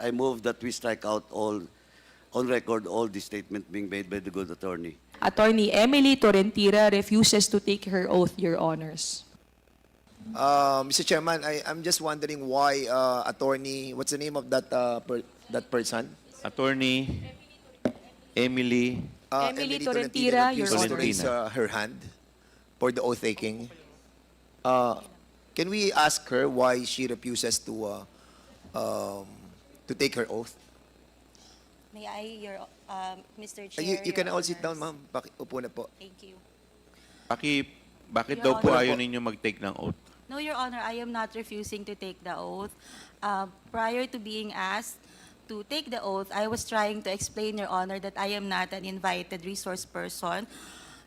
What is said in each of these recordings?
I move that we strike out all, on record, all the statement being made by the good attorney. Attorney Emily Torrentira refuses to take her oath, Your Honors. Mr. Chairman, I'm just wondering why attorney, what's the name of that that person? Attorney Emily Emily Torrentira, Your refuses to Honor. raise her hand for the oath taking. Can we ask her why she refuses to take her oath? May I, Mr. Chair? You can Your all sit down, Honors. ma'am. Upo na po. Thank you. Bakit Your daw po Honor. ayaw ninyo mag-take ng oath? No, Your Honor, I am not refusing to take the oath. Prior to being asked to take the oath, I was trying to explain, Your Honor, that I am not an invited resource person.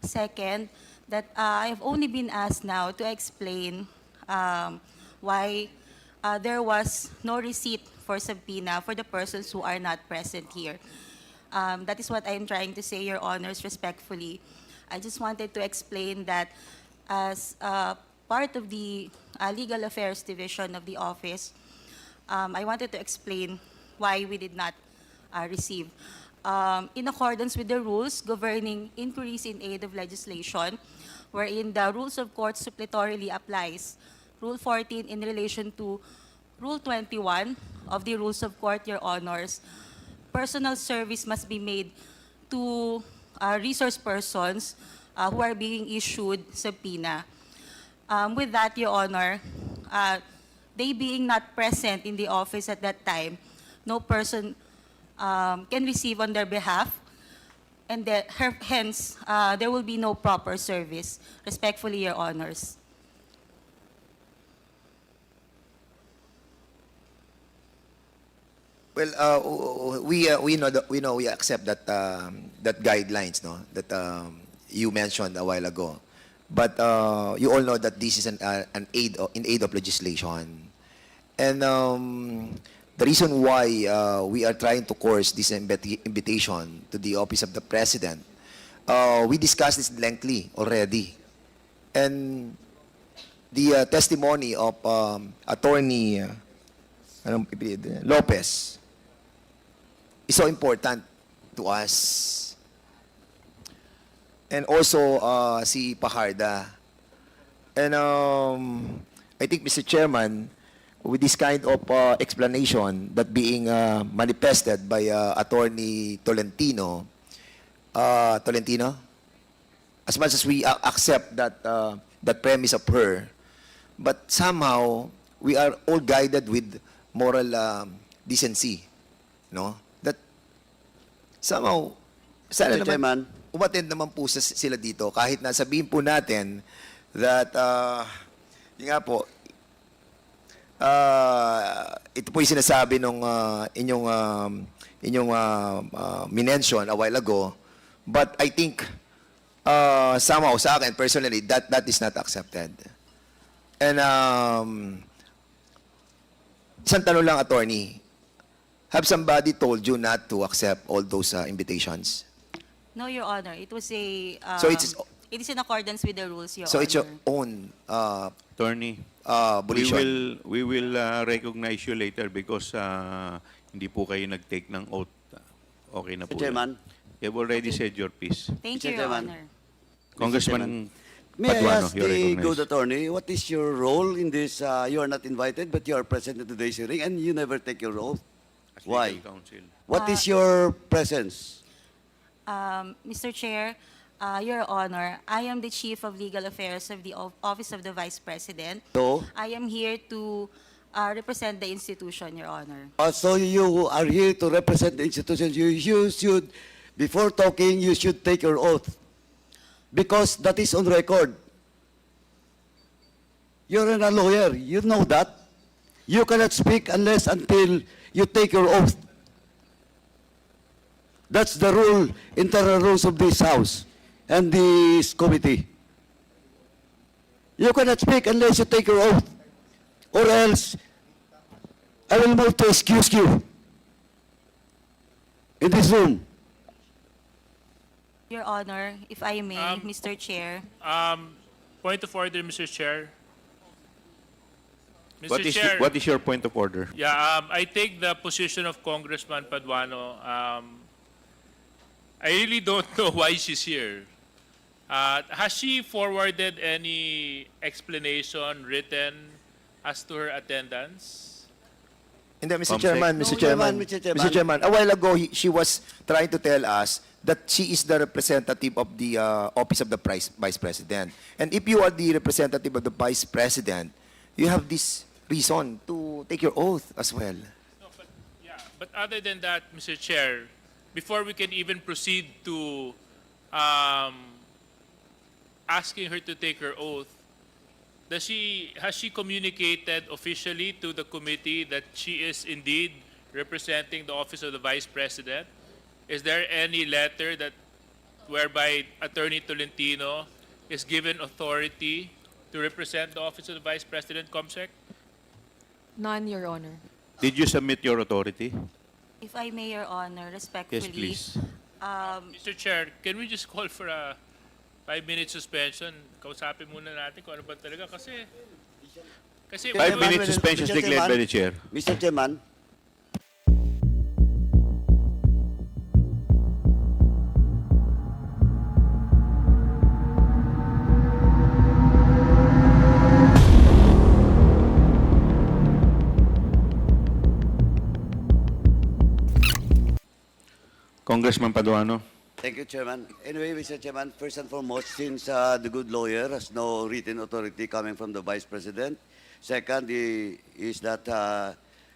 Second, that I have only been asked now to explain why there was no receipt for subpoena for the persons who are not present here. That is what I am trying to say, Your Honors, respectfully. I just wanted to explain that as part of the Legal Affairs Division of the office, I wanted to explain why we did not receive. In accordance with the rules governing inquiries in aid of legislation, wherein the rules of court suppletorily applies, Rule 14 in relation to Rule 21 of the Rules of Court, Your Honors, personal service must be made to resource persons who are being issued subpoena. With that, Your Honor, they being not present in the office at that time, no person can receive on their behalf, and hence, there will be no proper service. Respectfully, Your Honors. Well, we accept that that guidelines, no, that you mentioned a while ago. But you all know that this is an aid in aid of legislation, and the reason why we are trying to course this invitation to the office of the president, we discussed this lengthily already, and the testimony of Attorney Lopez is so important to us. And also si Pajarda. And I think, Mr. Chairman, with this kind of explanation that being manifested by Attorney Tolentino, as much as we accept that premise of her, but somehow we are all guided with moral decency, no? That somehow, sana Mr. naman, Chairman. umattend naman po sila dito kahit na sabihin po natin that, yun nga po, ito po yung sinasabi nung inyong minention a while ago, but I think somehow sa akin personally that is not accepted. And isang tanong lang, attorney, have somebody told you not to accept all those invitations? No, Your Honor. It was a... So it's- it is in accordance with the rules, Your So Honor. it's your own Attorney, volition. we will recognize you later because hindi po kayo nag-take ng oath. Okay na po. Mr. Chairman. You've already said your piece. Thank Mr. you, Your Chairman. Honor. Congressman May I Paduano, ask you're the good recognized. attorney, what is your role in this? You are not invited, but you are present at today's hearing, and you never take your oath. As Why? legal counsel. What is your presence? Mr. Chair, Your Honor, I am the Chief of Legal Affairs of the Office of the Vice President. So, I am here to represent the institution, Your Honor. so you are here to represent the institution. You should, before talking, you should take your oath. Because that is on record. You're a lawyer. You know that. You cannot speak unless until you take your oath. That's the rule, internal rules of this House and this committee. You cannot speak unless you take your oath. Or else, I will move to excuse you in this room. Your Honor, if I may, Mr. Chair. Point of order, Mr. Chair. Mr. Chair, What is your point of order? yeah, I take the position of Congressman Paduano. I really don't know why she's here. Has she forwarded any explanation written as to her attendance? Hindi, Mr. Comte. Chairman, No, Mr. Chairman, Mr. Chairman. Mr. Chairman, a while ago, she was trying to tell us that she is the representative of the Office of the Vice President. And if you are the representative of the Vice President, you have this reason to take your oath as well. No, but other than that, Mr. Chair, before we can even proceed to asking her to take her oath, has she communicated officially to the committee that she is indeed representing the Office of the Vice President? Is there any letter that whereby Attorney Tolentino is given authority to represent the Office of the Vice President, Comsec? None, Your Honor. Did you submit your authority? If I may, Your Honor, respectfully. Yes, please. Mr. Chair, can we just call for a 5-minute suspension? Kausapin muna natin kung ano ba talaga kasi 5-minute suspension is declared by the chair. Mr. Chairman, Congressman Paduano. thank you, Chairman. Anyway, Mr. Chairman, first and foremost, since the good lawyer has no written authority coming from the Vice President, second is that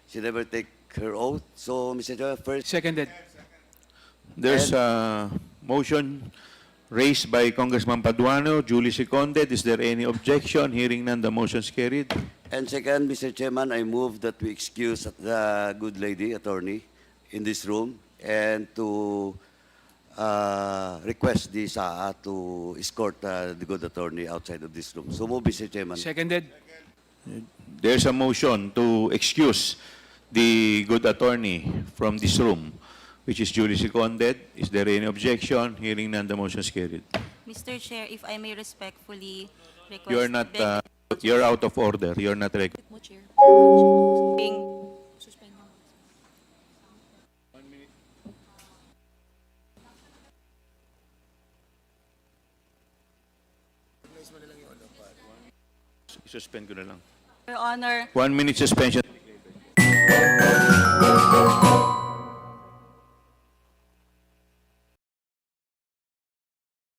she never take her oath. So, Mr. Chairman, first, Seconded. There's a motion raised by Congressman Paduano, duly seconded. Is there any objection? Hearing none, the motion is carried. and second, Mr. Chairman, I move that we excuse the good lady attorney in this room and to request the SAA to escort the good attorney outside of this room. So move, Mr. Chairman. Seconded. There's a motion to excuse the good attorney from this room, which is duly seconded. Is there any objection? Hearing none, the motion is carried. Mr. Chair, if I may respectfully request... You're not, you're out of order. You're not recognized. Mo, Chair. being Suspend mo. Suspend ko na lang. Your Honor, 1 minute suspension.